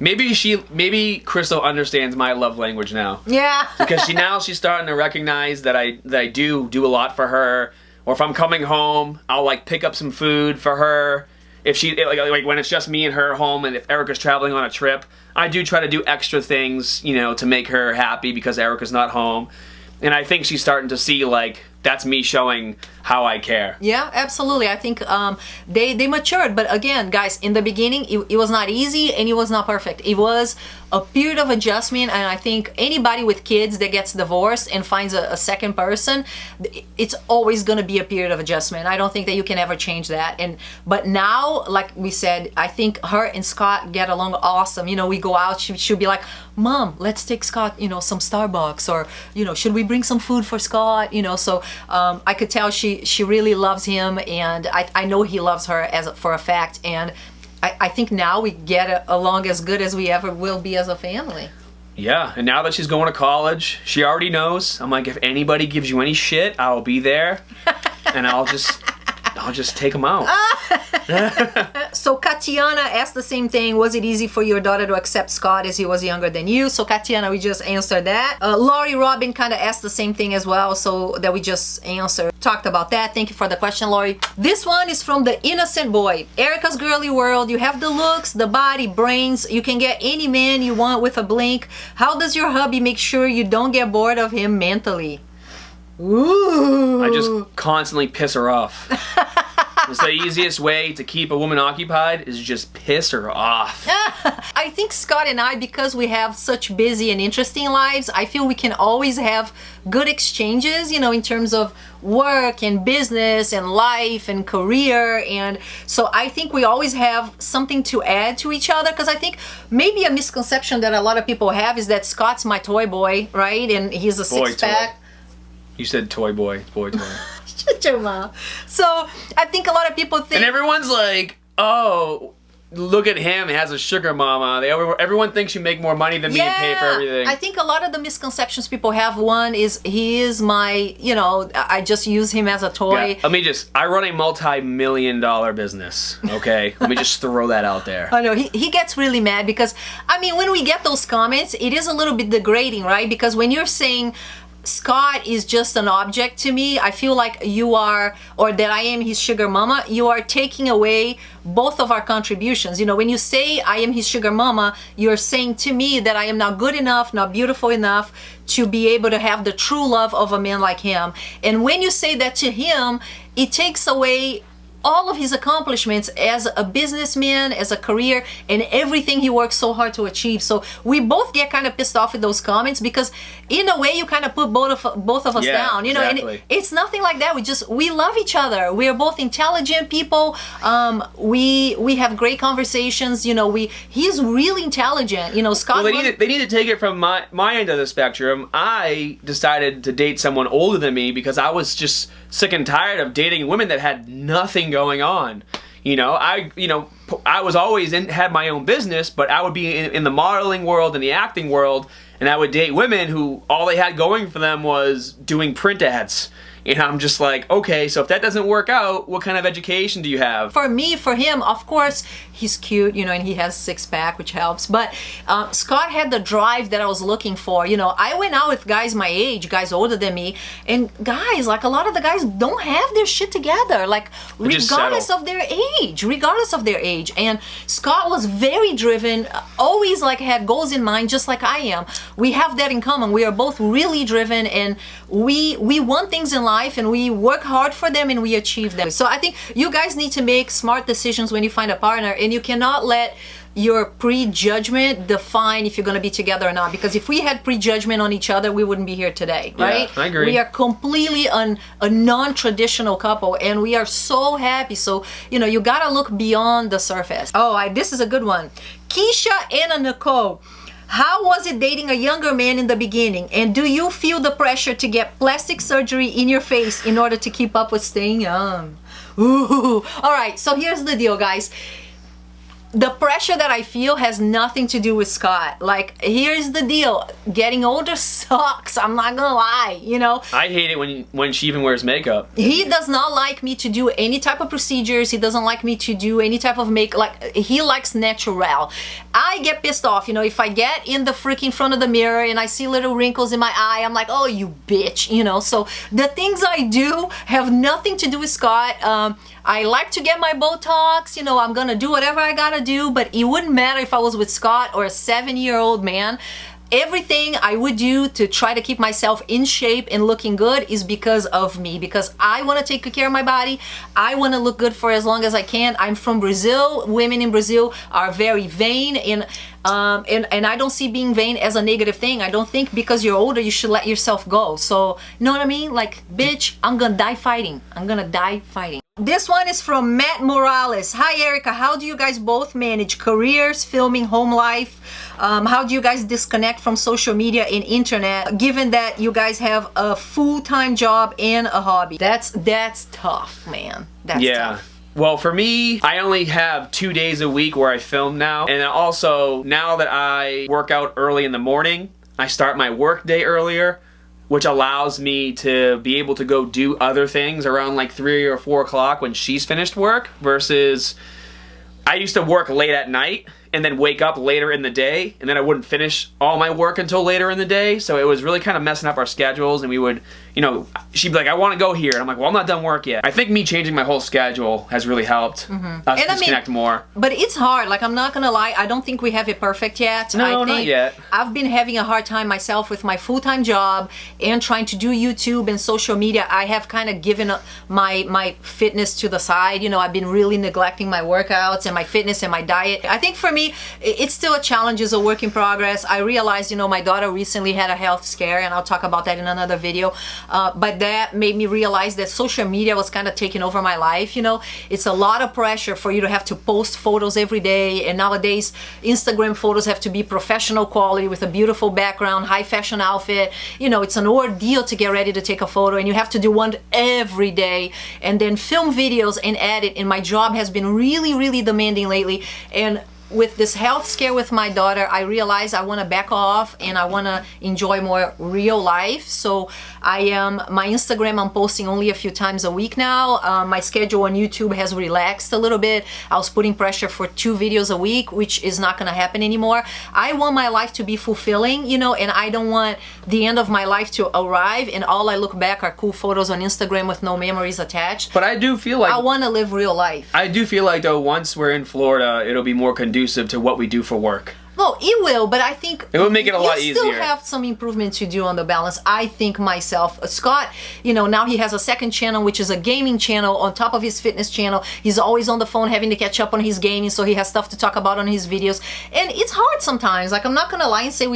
maybe Crystal understands my love language now. Yeah. Because she's starting to recognize that I do a lot for her. Or if I'm coming home, I'll like pick up some food for her. If she like when it's just me and her home, and if Erica's traveling on a trip, I do try to do extra things, you know, to make her happy because Erica's not home. And I think she's starting to see, like, that's me showing how I care. Yeah, absolutely. I think they matured. But again, guys, in the beginning, it was not easy and it was not perfect. It was a period of adjustment. And I think anybody with kids that gets divorced and finds a second person, it's always going to be a period of adjustment. I don't think that you can ever change that. But now, like we said, I think her and Scott get along awesome. You know, we go out, she'll be like, Mom, let's take Scott, you know, some Starbucks, or, you know, should we bring some food for Scott? You know, so I could tell she really loves him, and I know he loves her for a fact. And I think now we get along as good as we ever will be as a family. Yeah, and now that she's going to college, she already knows. I'm like, if anybody gives you any shit, I'll be there, and I'll just take them out. So Katiana asked the same thing. Was it easy for your daughter to accept Scott as he was younger than you? So Katiana, we just answered that. Lori Robin kind of asked the same thing as well, so that we just answered. Talked about that. Thank you for the question, Lori. This one is from the innocent boy. Erica's girly world. You have the looks, the body, brains. You can get any man you want with a blink. How does your hubby make sure you don't get bored of him mentally? Ooh. I just constantly piss her off. It's the easiest way to keep a woman occupied is just piss her off. I think Scott and I, because we have such busy and interesting lives, I feel we can always have good exchanges, you know, in terms of work and business and life and career. And so I think we always have something to add to each other, because I think maybe a misconception that a lot of people have is that Scott's my toy boy, right? And he's a six-pack. You said toy boy, boy toy. Shut your mouth. So I think a lot of people think, and everyone's like, "Oh, look at him, he has a sugar mama." Everyone thinks you make more money than me and pay for everything. I think a lot of the misconceptions people have, one is he is my, you know, I just use him as a toy. Yeah. I run a multi-million-dollar business, okay? Let me just throw that out there. I know, he gets really mad because, I mean, when we get those comments, it is a little bit degrading, right? Because when you're saying Scott is just an object to me, I feel like you are, or that I am his sugar mama, you are taking away both of our contributions. You know, when you say I am his sugar mama, you're saying to me that I am not good enough, not beautiful enough to be able to have the true love of a man like him. And when you say that to him, it takes away all of his accomplishments as a businessman, as a career, and everything he works so hard to achieve. So we both get kind of pissed off with those comments, because in a way you kind of put both of us down, you know. Exactly. And it's nothing like that. We love each other. We are both intelligent people. We have great conversations. You know, he's really intelligent. You know, Scott. Well, they need to take it from my end of the spectrum. I decided to date someone older than me because I was just sick and tired of dating women that had nothing going on. You know, I was always had my own business, but I would be in the modeling world and the acting world, and I would date women who all they had going for them was doing print ads. And I'm just like, okay, so if that doesn't work out, what kind of education do you have? For me, for him, of course, he's cute, you know, and he has six-pack, which helps. But Scott had the drive that I was looking for. You know, I went out with guys my age, guys older than me, and guys, like a lot of the guys don't have their shit together, like regardless of their age. And Scott was very driven, always like had goals in mind, just like I am. We have that in common. We are both really driven, and we want things in life, and we work hard for them, and we achieve them. So I think you guys need to make smart decisions when you find a partner, and you cannot let your prejudgment define if you're going to be together or not, because if we had prejudgment on each other, we wouldn't be here today, right? Yeah, I agree. We are completely a non-traditional couple, and we are so happy. So, you know, you got to look beyond the surface. This is a good one. Keisha and Nicole. How was it dating a younger man in the beginning? And do you feel the pressure to get plastic surgery in your face in order to keep up with staying young? Ooh. All right, so here's the deal, guys. The pressure that I feel has nothing to do with Scott. Like, here's the deal. Getting older sucks. I'm not gonna lie, you know. I hate it when she even wears makeup. He does not like me to do any type of procedures. He doesn't like me to do any type of makeup. Like, he likes natural. I get pissed off, you know, if I get in the freaking front of the mirror and I see little wrinkles in my eye, I'm like, oh, you bitch, you know. So the things I do have nothing to do with Scott. I like to get my Botox, you know, I'm gonna do whatever I gotta do, but it wouldn't matter if I was with Scott or a 7-year-old man. Everything I would do to try to keep myself in shape and looking good is because of me, because I want to take good care of my body. I want to look good for as long as I can. I'm from Brazil. Women in Brazil are very vain, and I don't see being vain as a negative thing. I don't think because you're older you should let yourself go. So, you know what I mean? Like, bitch, I'm gonna die fighting. I'm gonna die fighting. This one is from Matt Morales. Hi, Erica. How do you guys both manage careers, filming, home life? How do you guys disconnect from social media and internet, given that you guys have a full-time job and a hobby? That's tough, man. That's tough. Well, for me, I only have 2 days a week where I film now. And also, now that I work out early in the morning, I start my work day earlier, which allows me to be able to go do other things around like 3 or 4 o'clock when she's finished work, versus I used to work late at night and then wake up later in the day, and then I wouldn't finish all my work until later in the day. So it was really kind of messing up our schedules, and we would, you know, she'd be like, I want to go here. And I'm like, well, I'm not done work yet. I think me changing my whole schedule has really helped us disconnect more. But it's hard. Like, I'm not going to lie. I don't think we have it perfect yet. No, I think not yet. I've been having a hard time myself with my full-time job and trying to do YouTube and social media. I have kind of given my fitness to the side. You know, I've been really neglecting my workouts and my fitness and my diet. I think for me, it's still a challenge, it's a work in progress. I realized, you know, my daughter recently had a health scare, and I'll talk about that in another video. But that made me realize that social media was kind of taking over my life. You know, it's a lot of pressure for you to have to post photos every day. And nowadays, Instagram photos have to be professional quality with a beautiful background, high fashion outfit. You know, it's an ordeal to get ready to take a photo, and you have to do one every day. And then film videos and edit. And my job has been really, really demanding lately. And with this health scare with my daughter, I realized I want to back off and I want to enjoy more real life. So my Instagram, I'm posting only a few times a week now. My schedule on YouTube has relaxed a little bit. I was putting pressure for 2 videos a week, which is not going to happen anymore. I want my life to be fulfilling, you know, and I don't want the end of my life to arrive and all I look back are cool photos on Instagram with no memories attached. But I do feel like I want to live real life. I do feel like, though, once we're in Florida, it'll be more conducive to what we do for work. Well, it will, but I think it will make it a lot easier. You still have some improvement to do on the balance. I think myself, Scott, you know, now he has a second channel, which is a gaming channel on top of his fitness channel. He's always on the phone having to catch up on his gaming, so he has stuff to talk about on his videos. And it's hard sometimes. Like, I'm not gonna lie and say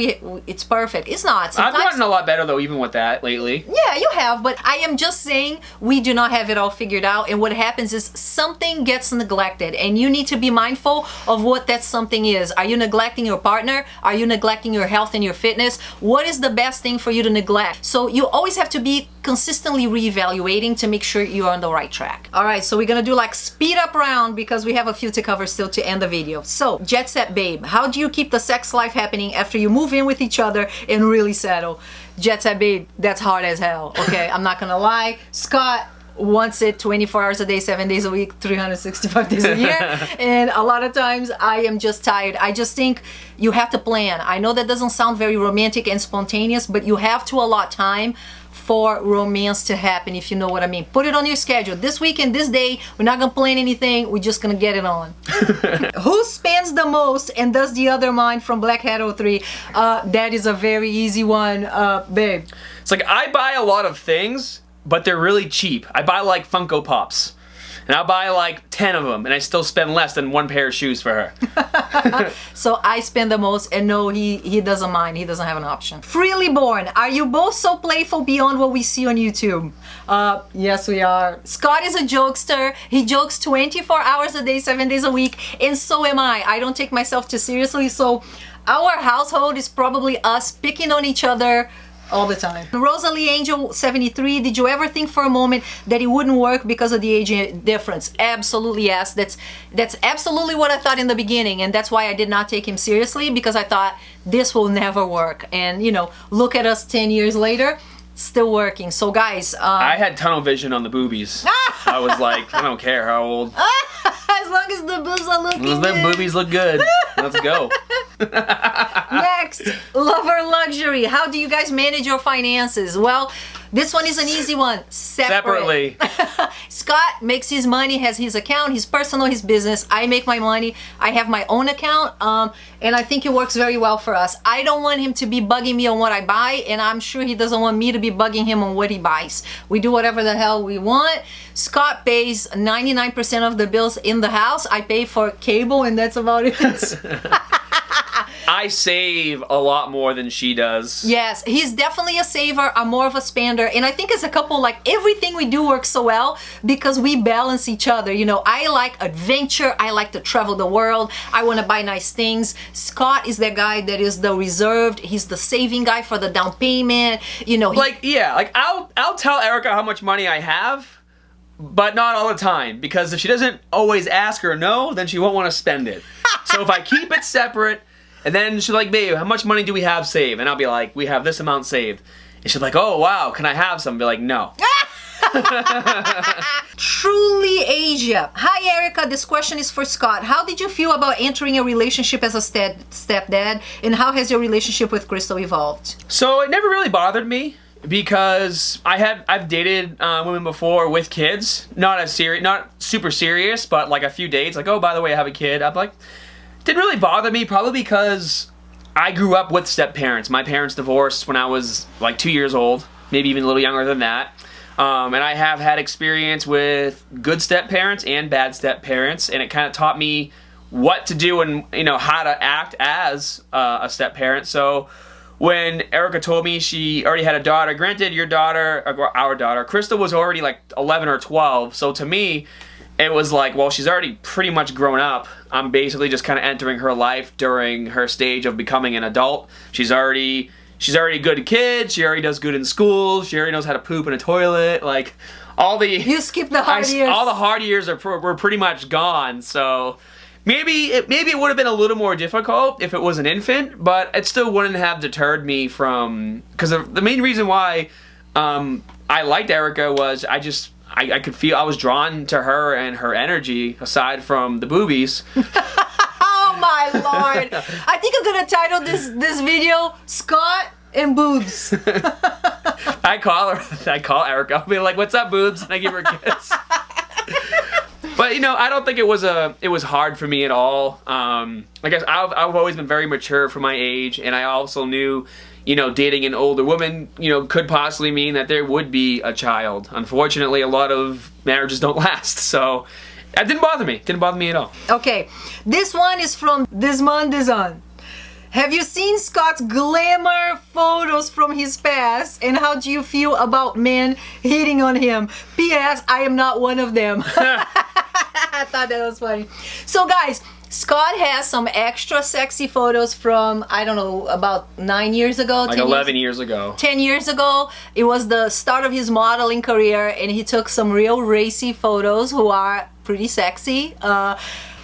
it's perfect. It's not. Sometimes, I've gotten a lot better though, even with that lately. Yeah, you have, but I am just saying we do not have it all figured out. And what happens is something gets neglected, and you need to be mindful of what that something is. Are you neglecting your partner? Are you neglecting your health and your fitness? What is the best thing for you to neglect? So you always have to be consistently reevaluating to make sure you're on the right track. All right, so we're gonna do like speed up round because we have a few to cover still to end the video. So, Jet Set Babe, how do you keep the sex life happening after you move in with each other and really settle? Jet Set Babe, that's hard as hell, okay? I'm not gonna lie. Scott wants it 24 hours a day, 7 days a week, 365 days a year. And a lot of times I am just tired. I just think you have to plan. I know that doesn't sound very romantic and spontaneous, but you have to allot time for romance to happen, if you know what I mean. Put it on your schedule. This weekend, this day, we're not gonna plan anything, we're just gonna get it on. Who spends the most and does the other mind from Black Hat 03? That is a very easy one, babe. It's like, I buy a lot of things, but they're really cheap. I buy like Funko Pops. And I'll buy like 10 of them, and I still spend less than 1 pair of shoes for her. So I spend the most, and no, he doesn't mind. He doesn't have an option. Freely Born, are you both so playful beyond what we see on YouTube? Yes, we are. Scott is a jokester. He jokes 24 hours a day, 7 days a week, and so am I. I don't take myself too seriously, so our household is probably us picking on each other all the time. Rosalie Angel 73, did you ever think for a moment that it wouldn't work because of the age difference? Absolutely yes. That's absolutely what I thought in the beginning, and that's why I did not take him seriously, because I thought this will never work. And you know, look at us 10 years later, still working. So guys, I had tunnel vision on the boobies. I was like, I don't care how old. As long as the boobs are looking good. The boobies look good. Let's go. Next, Lover Luxury. How do you guys manage your finances? Well, this one is an easy one. Separately. Scott makes his money, has his account, his personal, his business. I make my money. I have my own account, and I think it works very well for us. I don't want him to be bugging me on what I buy, and I'm sure he doesn't want me to be bugging him on what he buys. We do whatever the hell we want. Scott pays 99% of the bills in the house. I pay for cable, and that's about it. I save a lot more than she does. Yes, he's definitely a saver. I'm more of a spender. And I think as a couple, like, everything we do works so well because we balance each other. You know, I like adventure. I like to travel the world. I want to buy nice things. Scott is that guy that is the reserved. He's the saving guy for the down payment. You know, I'll tell Erica how much money I have, but not all the time, because if she doesn't always ask or no, then she won't want to spend it. So if I keep it separate, and then she's like, babe, how much money do we have saved? And I'll be like, we have this amount saved. And she's like, oh wow, can I have some? I'll be like, no. Truly Asia. Hi Erica, this question is for Scott. How did you feel about entering a relationship as a stepdad, and how has your relationship with Crystal evolved? So it never really bothered me, because I've dated women before with kids, not super serious, but like a few dates, like, oh, by the way, I have a kid. I'm like, didn't really bother me, probably because I grew up with step parents. My parents divorced when I was like 2 years old, maybe even a little younger than that. And I have had experience with good step parents and bad step parents, and it kind of taught me what to do and, you know, how to act as a step parent. So when Erica told me she already had a daughter, granted our daughter, Crystal was already like 11 or 12, so to me, it was like, well, she's already pretty much grown up. I'm basically just kind of entering her life during her stage of becoming an adult. She's already a good kid, she already does good in school, she already knows how to poop in a toilet, like, You skipped the hard years. All the hard years were pretty much gone, so maybe it would have been a little more difficult if it was an infant, but it still wouldn't have deterred me from, because the main reason why I liked Erica was I could feel I was drawn to her and her energy aside from the boobies. Oh my lord! I think I'm gonna title this video "Scott and Boobs." I call Erica. I'll be like, "What's up, boobs?" And I give her a kiss. But you know, I don't think it was hard for me at all. Like I've always been very mature for my age, and I also knew, you know, dating an older woman, you know, could possibly mean that there would be a child. Unfortunately, a lot of marriages don't last, so that didn't bother me. Didn't bother me at all. Okay, this one is from Desmond Desan. Have you seen Scott's glamour photos from his past, and how do you feel about men hitting on him? P.S. I am not one of them. I thought that was funny. So guys, Scott has some extra sexy photos from, I don't know, about 9 years ago. Like 11 years ago. 10 years ago. It was the start of his modeling career, and he took some real racy photos who are pretty sexy.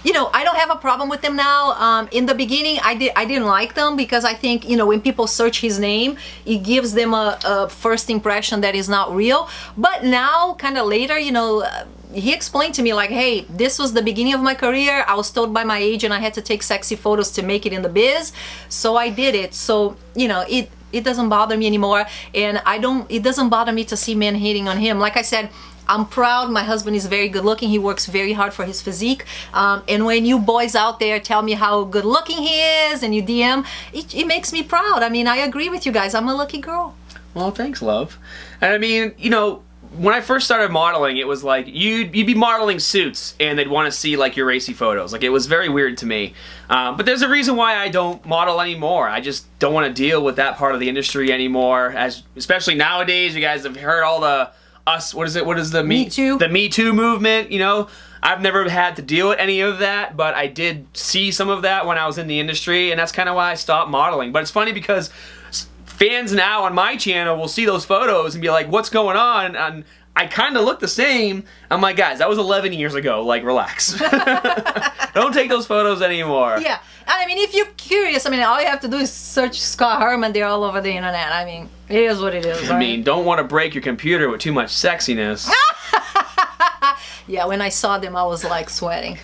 You know, I don't have a problem with them now. In the beginning, I didn't like them, because I think, you know, when people search his name, it gives them a first impression that is not real. But now, kind of later, you know, he explained to me like, hey, this was the beginning of my career. I was told by my agent I had to take sexy photos to make it in the biz, so I did it. So, you know, it doesn't bother me anymore, and it doesn't bother me to see men hating on him. Like I said, I'm proud. My husband is very good looking. He works very hard for his physique. And when you boys out there tell me how good looking he is and you DM, it makes me proud. I mean, I agree with you guys. I'm a lucky girl. Well, thanks, love. And I mean, you know, when I first started modeling, it was like you'd be modeling suits and they'd want to see like your racy photos. Like, it was very weird to me. But there's a reason why I don't model anymore. I just don't want to deal with that part of the industry anymore. Especially nowadays, you guys have heard all the what is the Me Too? The Me Too movement, you know. I've never had to deal with any of that, but I did see some of that when I was in the industry, and that's kind of why I stopped modeling. But it's funny because fans now on my channel will see those photos and be like, what's going on? And I kind of look the same. I'm like, guys, that was 11 years ago. Like, relax. Don't take those photos anymore. Yeah. I mean, if you're curious, I mean, all you have to do is search Scott Herman. They're all over the internet. I mean, it is what it is, right? I mean, don't want to break your computer with too much sexiness. Yeah, when I saw them, I was like sweating.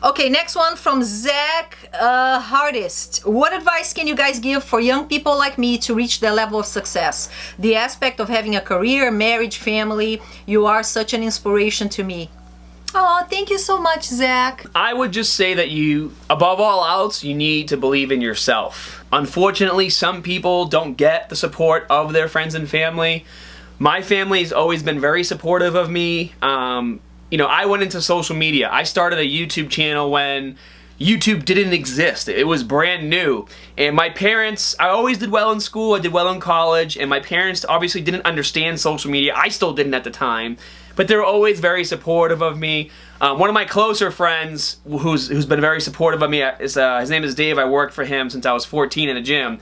Okay, next one from Zach Hardest. What advice can you guys give for young people like me to reach their level of success? The aspect of having a career, marriage, family. You are such an inspiration to me. Oh, thank you so much, Zach. I would just say that you, above all else, you need to believe in yourself. Unfortunately, some people don't get the support of their friends and family. My family's always been very supportive of me. You know, I went into social media. I started a YouTube channel when YouTube didn't exist. It was brand new. And my parents, I always did well in school, I did well in college, and my parents obviously didn't understand social media. I still didn't at the time. But they were always very supportive of me. One of my closer friends who's been very supportive of me, his name is Dave. I worked for him since I was 14 in a gym.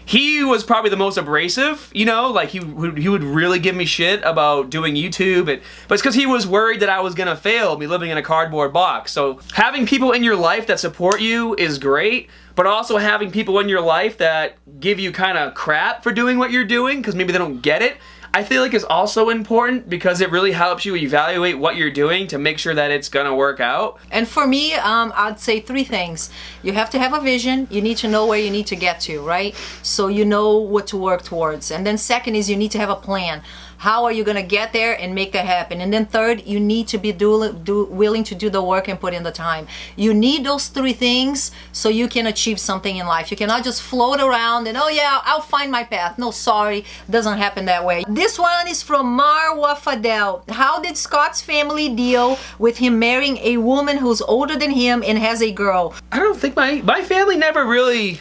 he was probably the most abrasive, you know, like he would really give me shit about doing YouTube, but it's because he was worried that I was gonna fail, me living in a cardboard box. So having people in your life that support you is great, but also having people in your life that give you kind of crap for doing what you're doing because maybe they don't get it, I feel like is also important because it really helps you evaluate what you're doing to make sure that it's gonna work out. And for me, I'd say 3 things. You have to have a vision. You need to know where you need to get to, right? So you know what to work towards. And then second is you need to have a plan. How are you going to get there and make that happen? And then third, you need to be willing to do the work and put in the time. You need those 3 things so you can achieve something in life. You cannot just float around and, oh yeah, I'll find my path. No, sorry, doesn't happen that way. This one is from Marwa Fadel. How did Scott's family deal with him marrying a woman who's older than him and has a girl? I don't think my family never really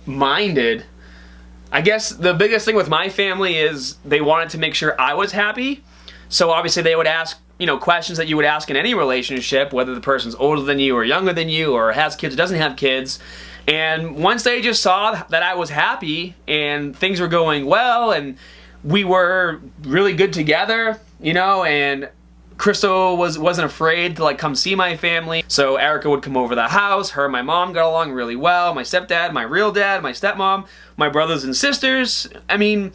minded. I guess the biggest thing with my family is they wanted to make sure I was happy. So obviously they would ask, you know, questions that you would ask in any relationship, whether the person's older than you or younger than you or has kids or doesn't have kids. And once they just saw that I was happy and things were going well and we were really good together, you know, and Crystal wasn't afraid to like come see my family. So Erica would come over to the house. Her and my mom got along really well. My stepdad, my real dad, my stepmom, my brothers and sisters. I mean,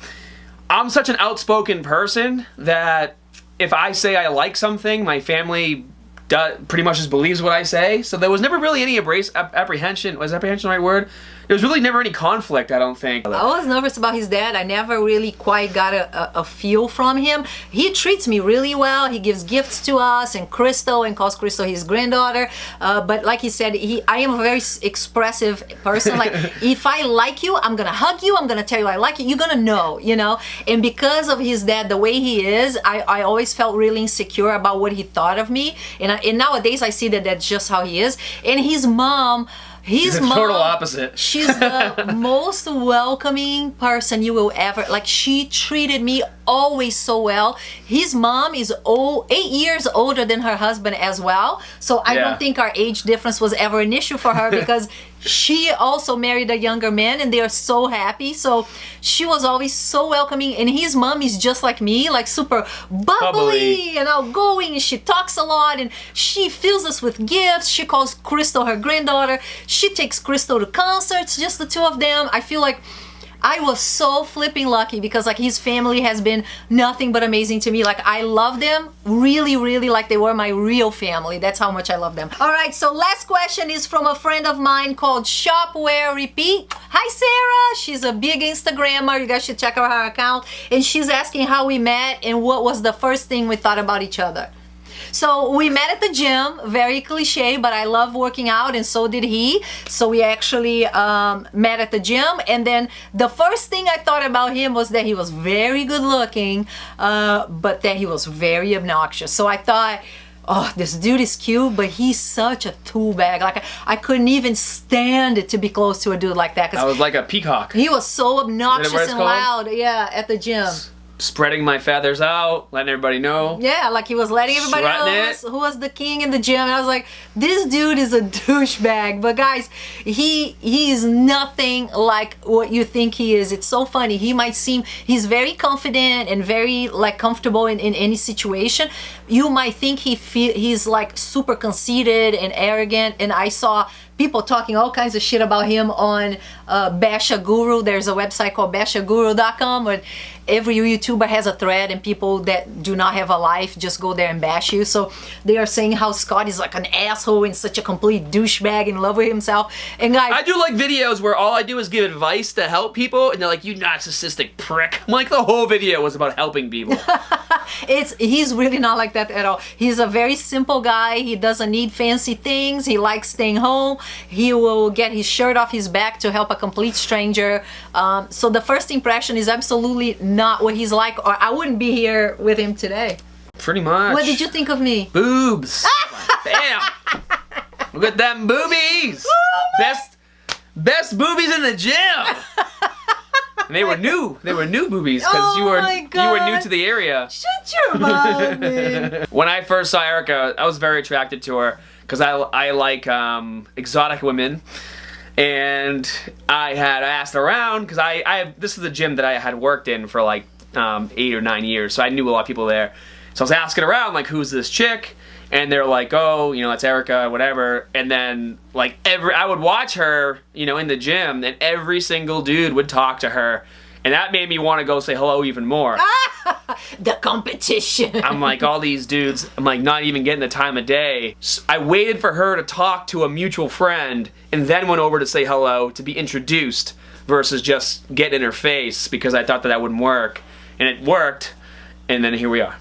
I'm such an outspoken person that if I say I like something, my family pretty much just believes what I say. So there was never really any apprehension. Was apprehension the right word? There was really never any conflict, I don't think. I was nervous about his dad. I never really quite got a feel from him. He treats me really well. He gives gifts to us and Crystal and calls Crystal his granddaughter. But like he said, I am a very expressive person. Like, if I like you, I'm going to hug you. I'm going to tell you I like you. You're going to know, you know. And because of his dad, the way he is, I always felt really insecure about what he thought of me. And nowadays I see that that's just how he is. And his mom... His mom, total opposite. She's the most welcoming person you will ever, like, she treated me always so well. His mom is 8 years older than her husband as well. So I don't think our age difference was ever an issue for her because she also married a younger man and they are so happy. So she was always so welcoming, and his mom is just like me, like super bubbly and outgoing, and she talks a lot and she fills us with gifts. She calls Crystal her granddaughter. She takes Crystal to concerts, just the 2 of them. I feel like I was so flipping lucky because like his family has been nothing but amazing to me. Like, I love them really, really like they were my real family. That's how much I love them. All right, so last question is from a friend of mine called Shopware Repeat. Hi, Sarah. She's a big Instagrammer. You guys should check out her account. And she's asking how we met and what was the first thing we thought about each other. So we met at the gym, very cliche, but I love working out and so did he. So we actually met at the gym, and then the first thing I thought about him was that he was very good looking, but that he was very obnoxious. So I thought, oh, this dude is cute, but he's such a tool bag. Like, I couldn't even stand it to be close to a dude like that. I was like a peacock. He was so obnoxious and loud, at the gym. Spreading my feathers out, letting everybody know. Yeah, like he was letting everybody know who was the king in the gym. And I was like, this dude is a douchebag. But guys, he is nothing like what you think he is. It's so funny. He might seem, he's very confident and very like comfortable in any situation. You might think he's like super conceited and arrogant. And I saw people talking all kinds of shit about him on Bash a Guru. There's a website called bashaguru.com where every YouTuber has a thread and people that do not have a life just go there and bash you. So they are saying how Scott is like an asshole and such a complete douchebag in love with himself. And guys, I do like videos where all I do is give advice to help people and they're like, you narcissistic prick. I'm like, the whole video was about helping people. He's really not like that at all. He's a very simple guy. He doesn't need fancy things. He likes staying home. He will get his shirt off his back to help a complete stranger. So the first impression is absolutely not what he's like, or I wouldn't be here with him today. Pretty much. What did you think of me? Boobs. Bam. Look at them boobies. Oh, best boobies in the gym. And they were new. They were new boobies because you were new to the area. Shut your mouth, man. When I first saw Erica, I was very attracted to her because I like exotic women. And I had asked around, because this is the gym that I had worked in for like 8 or 9 years, so I knew a lot of people there. So I was asking around, like, who's this chick? And they're like, oh, you know, that's Erica, whatever. And then, like, I would watch her, you know, in the gym, and every single dude would talk to her. And that made me want to go say hello even more. The competition. I'm like, all these dudes, I'm like, not even getting the time of day. I waited for her to talk to a mutual friend, and then went over to say hello, to be introduced, versus just get in her face, because I thought that wouldn't work. And it worked, and then here we are.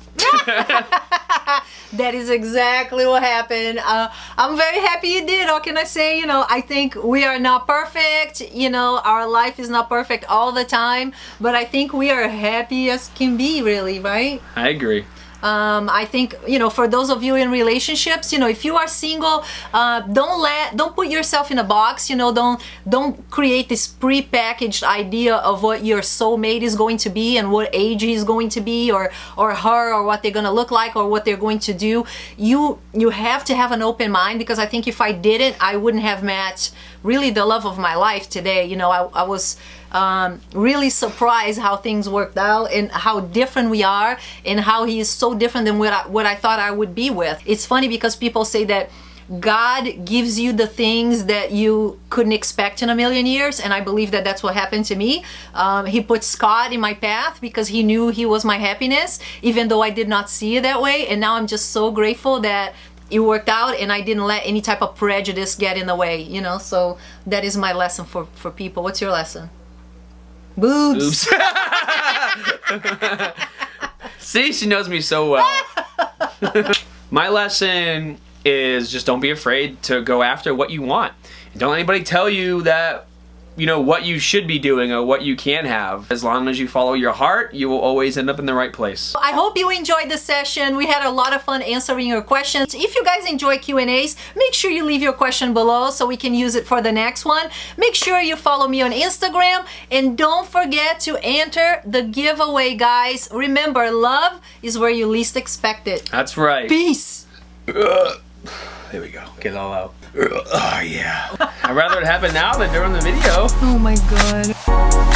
That is exactly what happened. I'm very happy you did. How can I say? You know, I think we are not perfect. You know, our life is not perfect all the time, but I think we are happy as can be, really, right? I agree. I think, you know, for those of you in relationships, you know, if you are single, don't put yourself in a box. You know, don't create this pre-packaged idea of what your soulmate is going to be and what age he's going to be, or her, or what they're going to look like, or what they're going to do. You have to have an open mind, because I think if I didn't, I wouldn't have met really the love of my life today. You know, I was really surprised how things worked out, and how different we are, and how he is so different than what I thought I would be with. It's funny because people say that God gives you the things that you couldn't expect in a million years, and I believe that that's what happened to me. He put Scott in my path because he knew he was my happiness, even though I did not see it that way. And now I'm just so grateful that it worked out, and I didn't let any type of prejudice get in the way, you know. So that is my lesson for people. What's your lesson? Boobs. Oops. See, she knows me so well. My lesson is just don't be afraid to go after what you want. Don't let anybody tell you that, you know, what you should be doing or what you can have. As long as you follow your heart, you will always end up in the right place. I hope you enjoyed the session. We had a lot of fun answering your questions. If you guys enjoy Q&As, make sure you leave your question below so we can use it for the next one. Make sure you follow me on Instagram, and don't forget to enter the giveaway, guys. Remember, love is where you least expect it. That's right. Peace. There we go. Get it all out. Oh, yeah. I'd rather it happen now than during the video. Oh my God.